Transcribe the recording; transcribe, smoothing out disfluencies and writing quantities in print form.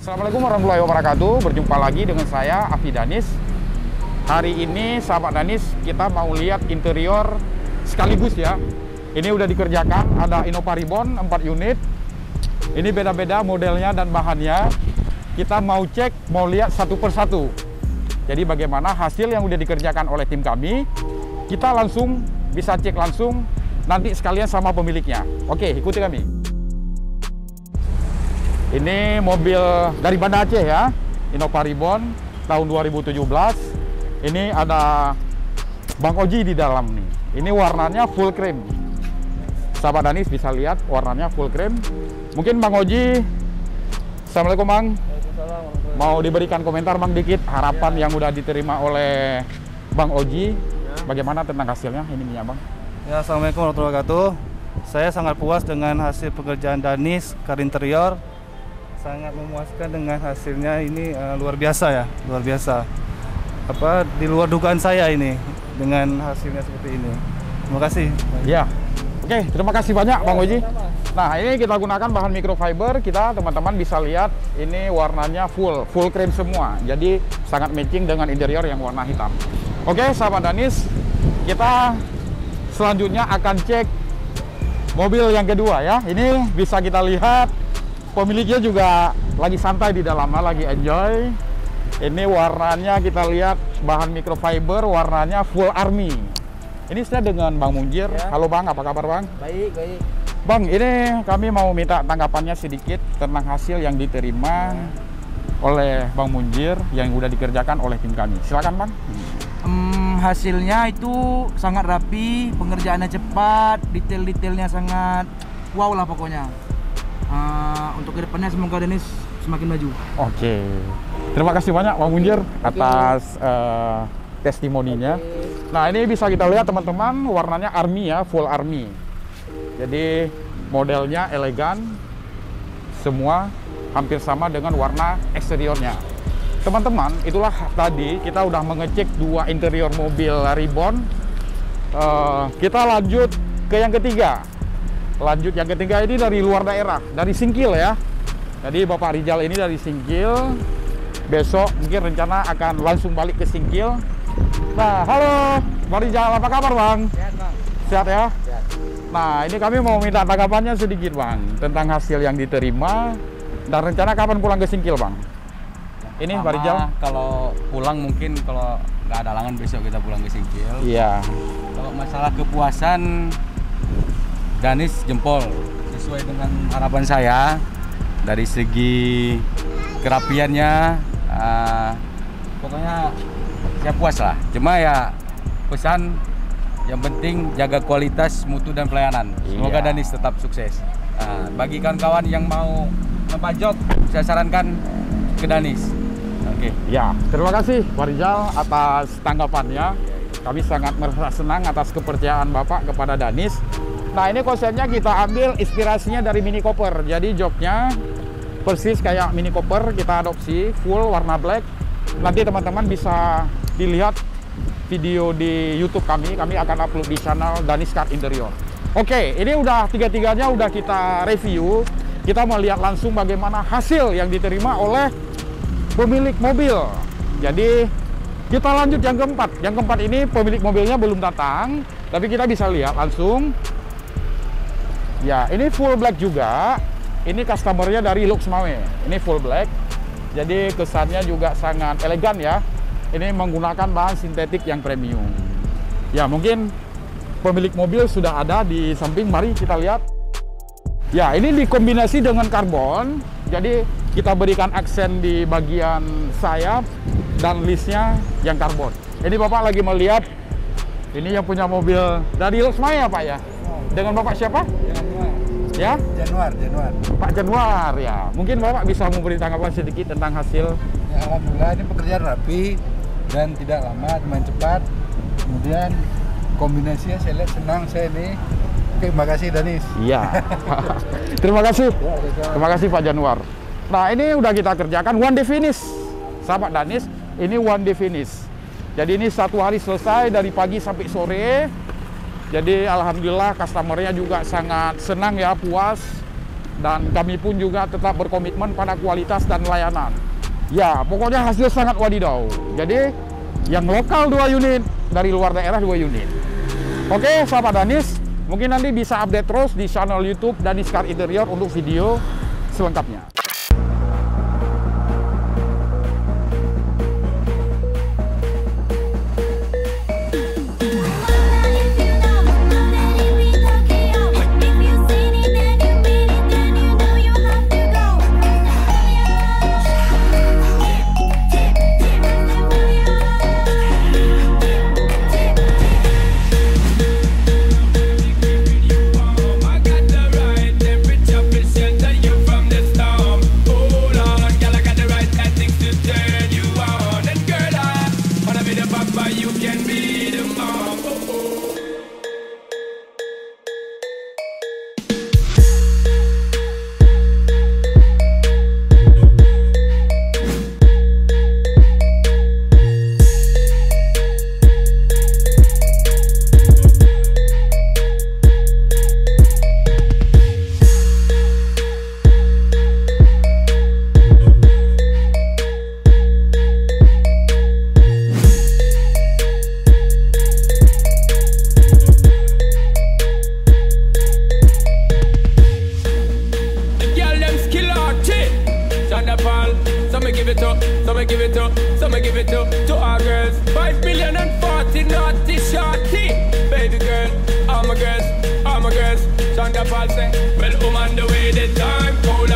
Assalamualaikum warahmatullahi wabarakatuh. Berjumpa lagi dengan saya, Afi Danis. Hari ini, sahabat Danis, kita mau lihat interior sekaligus ya. Ini udah dikerjakan, ada Innova Ribbon 4 unit. Ini beda-beda modelnya dan bahannya. Kita mau cek, mau lihat satu persatu. Jadi bagaimana hasil yang udah dikerjakan oleh tim kami. Kita langsung bisa cek langsung, nanti sekalian sama pemiliknya. Oke, ikuti kami. Ini mobil dari Banda Aceh ya, Innova Ribbon tahun 2017. Ini ada Bang Oji di dalam nih. Ini warnanya full cream. Sahabat Danis bisa lihat warnanya full cream. Mungkin Bang Oji, Assalamualaikum Bang. Mau diberikan komentar Bang dikit, harapan yang udah diterima oleh Bang Oji. Bagaimana tentang hasilnya ini Bang? Ya, Assalamualaikum warahmatullahi wabarakatuh. Saya sangat puas dengan hasil pekerjaan Danis Car Interior. Sangat memuaskan dengan hasilnya ini, luar biasa ya, luar biasa. Di luar dugaan saya ini dengan hasilnya seperti ini. Terima kasih. Ya, oke, terima kasih banyak Bang Oji. Nah, ini kita gunakan bahan microfiber. Kita teman-teman bisa lihat ini warnanya full cream semua. Jadi sangat matching dengan interior yang warna hitam. Oke, sahabat Danis, kita selanjutnya akan cek mobil yang kedua ya. Ini bisa kita lihat pemiliknya juga lagi santai di dalamnya, lagi enjoy. Ini warnanya kita lihat bahan microfiber, warnanya full army. Ini saya dengan Bang Munjir. Ya. Halo Bang, apa kabar Bang? Baik, baik. Bang, ini kami mau minta tanggapannya sedikit tentang hasil yang diterima oleh Bang Munjir yang udah dikerjakan oleh tim kami. Silakan Bang. Hasilnya itu sangat rapi, pengerjaannya cepat, detail-detailnya sangat wow lah pokoknya. Untuk kedepannya semoga Danis semakin maju. Oke. Terima kasih banyak Bang Munjir atas testimoninya. Nah, ini bisa kita lihat teman-teman, warnanya army ya, full army. Jadi modelnya elegan, semua hampir sama dengan warna eksteriornya. Teman-teman, itulah tadi kita udah mengecek dua interior mobil Ribbon. Kita lanjut ke yang ketiga. Yang ketiga ini dari luar daerah, dari Singkil ya. Jadi Bapak Rizal ini dari Singkil. Besok mungkin rencana akan langsung balik ke Singkil. Nah, halo Pak Rizal, apa kabar Bang? Sehat Bang. Sehat ya? Sehat. Nah, ini kami mau minta tanggapannya sedikit Bang tentang hasil yang diterima dan rencana kapan pulang ke Singkil Bang? Ini Pak Rizal. Kalau pulang mungkin kalau nggak ada halangan besok kita pulang ke Singkil. Iya. Kalau masalah kepuasan, Danis jempol sesuai dengan harapan saya dari segi kerapiannya. Pokoknya saya puas lah. Cuma ya pesan yang penting jaga kualitas, mutu dan pelayanan. Semoga Danis tetap sukses. Bagi kawan-kawan yang mau ngebajok, saya sarankan ke Danis. Oke. Ya, terima kasih Pak Rizal atas tanggapannya. Kami sangat merasa senang atas kepercayaan Bapak kepada Danis. Nah, ini konsepnya kita ambil inspirasinya dari Mini Cooper. Jadi joknya persis kayak Mini Cooper, kita adopsi full warna black. Nanti teman-teman bisa dilihat video di YouTube kami akan upload di channel Danis Car Interior. Oke, ini udah tiga-tiganya udah kita review. Kita mau lihat langsung bagaimana hasil yang diterima oleh pemilik mobil. Jadi kita lanjut yang keempat. Yang keempat ini pemilik mobilnya belum datang, tapi kita bisa lihat langsung. Ya, ini full black juga. Ini customernya dari Luxmawe. Ini full black. Jadi kesannya juga sangat elegan ya. Ini menggunakan bahan sintetik yang premium. Ya, mungkin pemilik mobil sudah ada di samping. Mari kita lihat. Ya, ini dikombinasi dengan karbon. Jadi kita berikan aksen di bagian sayap dan listnya yang karbon. Ini Bapak lagi melihat. Ini yang punya mobil dari Luxmawe ya Pak ya? Dengan Bapak siapa? Ya? Januar. Pak Januar ya. Mungkin Bapak bisa memberi tanggapan sedikit tentang hasil. Ya, alhamdulillah ini pekerjaan rapi dan tidak lama, cuma cepat. Kemudian kombinasinya saya lihat senang saya ini. Oke, terima kasih Danis. Iya. Terima kasih. Terima kasih Pak Januar. Nah, ini udah kita kerjakan one day finish. Sahabat Danis, ini one day finish. Jadi ini satu hari selesai dari pagi sampai sore. Jadi alhamdulillah customernya juga sangat senang ya, puas. dan kami pun juga tetap berkomitmen pada kualitas dan layanan. Ya, pokoknya hasil sangat wadidaw. Jadi, yang lokal 2 unit, dari luar daerah 2 unit. Oke, sahabat Danis, mungkin nanti bisa update terus di channel YouTube Danis Car Interior untuk video selengkapnya. Some give it to our girls. 5 million and 40 naughty shorty. Baby girl, all my girls, Shonda Paul say, well, on the way the time, cold